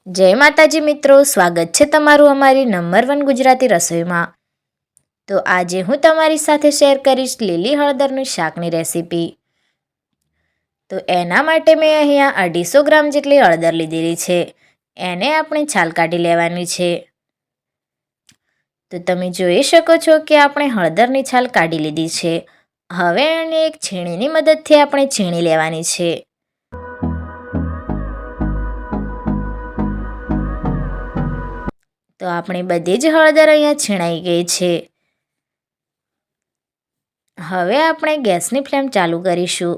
જય માતાજી મિત્રો, સ્વાગત છે તમારું અમારી નંબર 1 ગુજરાતી રસોઈમાં। તો આજે હું તમારી સાથે શેર કરીશ લીલી હળદરનું શાકની રેસીપી। તો એના માટે મેં અહીંયા 250 ગ્રામ જેટલી હળદર લીધેલી છે। એને આપણે છાલ કાઢી લેવાની છે। તો તમે જોઈ શકો છો કે આપણે હળદરની છાલ કાઢી લીધી છે। હવે એને એક છીણીની મદદથી આપણે છીણી લેવાની છે। તો આપણી બધી જ હળદર અહીંયા છીણાઈ ગઈ છે। હવે આપણે ગેસની ફ્લેમ ચાલુ કરીશું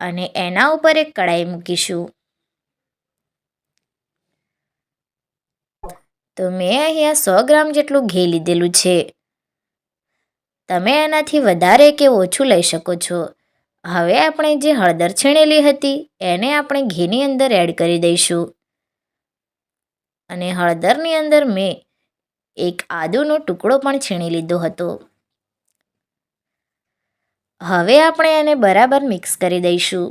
અને એના ઉપર એક કડાઈ મૂકીશું। તો મેં અહીંયા 100 ગ્રામ જેટલું ઘી લીધેલું છે। તમે એનાથી વધારે કે ઓછું લઈ શકો છો। હવે આપણે જે હળદર છીણેલી હતી એને આપણે ઘીની અંદર એડ કરી દઈશું અને હળદરની અંદર મેં એક આદુનો ટુકડો પણ છીણી લીધો હતો। હવે આપણે એને બરાબર મિક્સ કરી દઈશું।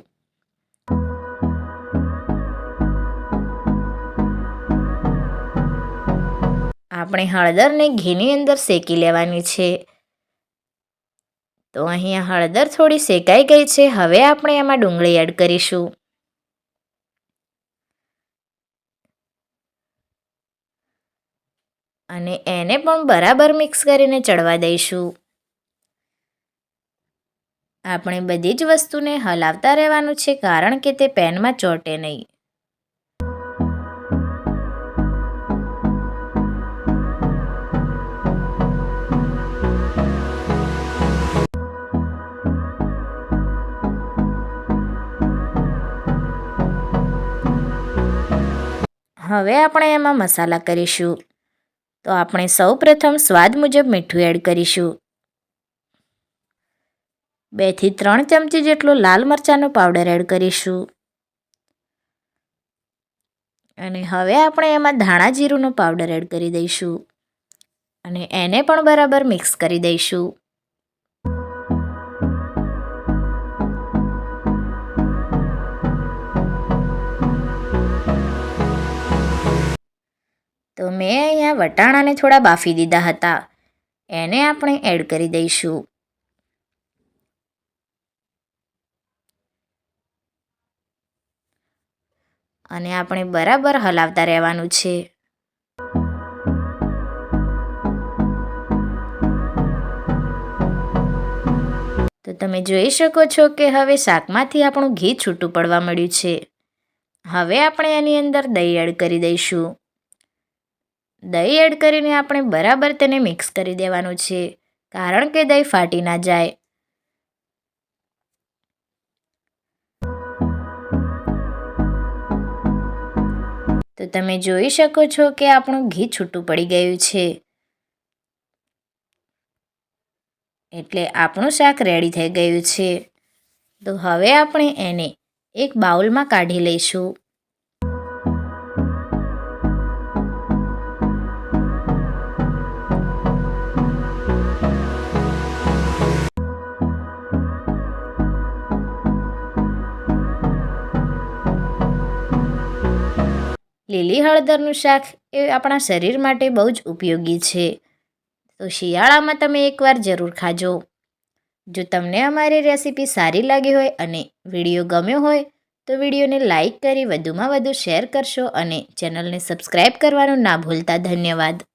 આપણે હળદરને ઘીની અંદર શેકી લેવાની છે। તો અહીંયા હળદર થોડી શેકાઈ ગઈ છે। હવે આપણે એમાં ડુંગળી એડ કરીશું અને એને પણ બરાબર મિક્સ કરીને ચડવા દઈશું। આપણે બધી જ વસ્તુને હલાવતા રહેવાનું છે, કારણ કે તે પેનમાં ચોંટે નહીં। હવે આપણે એમાં મસાલા કરીશું। તો આપણે સૌપ્રથમ સ્વાદ મુજબ મીઠું એડ કરીશું। 2 થી 3 ચમચી જેટલો લાલ મરચાંનો પાવડર એડ કરીશું અને હવે આપણે એમાં ધાણા જીરુંનો પાવડર એડ કરી દઈશું અને એને પણ બરાબર મિક્સ કરી દઈશું। તો મેં અહીંયા વટાણાને થોડા બાફી દીધા હતા, એને આપણે એડ કરી દઈશું અને આપણે બરાબર હલાવતા રહેવાનું છે। તો તમે જોઈ શકો છો કે હવે શાકમાંથી આપણું ઘી છૂટું પડવા મળ્યું છે। હવે આપણે એની અંદર દહીં એડ કરી દઈશું। દહીં એડ કરીને આપણે બરાબર તેને મિક્સ કરી દેવાનું છે, કારણ કે દહીં ફાટી ના જાય। તો તમે જોઈ શકો છો કે આપણું ઘી છૂટું પડી ગયું છે, એટલે આપણું શાક રેડી થઈ ગયું છે। તો હવે આપણે એને એક બાઉલમાં કાઢી લઈશું। લીલી હળદરનું શાક એ આપણા શરીર માટે બહુ જ ઉપયોગી છે। તો શિયાળામાં તમે એકવાર જરૂર ખાજો। જો તમને અમારી રેસીપી સારી લાગી હોય અને વિડીયો ગમ્યો હોય તો વિડીયોને લાઈક કરી વધુમાં વધુ શેર કરશો અને ચેનલને સબસ્ક્રાઈબ કરવાનું ના ભૂલતા। ધન્યવાદ।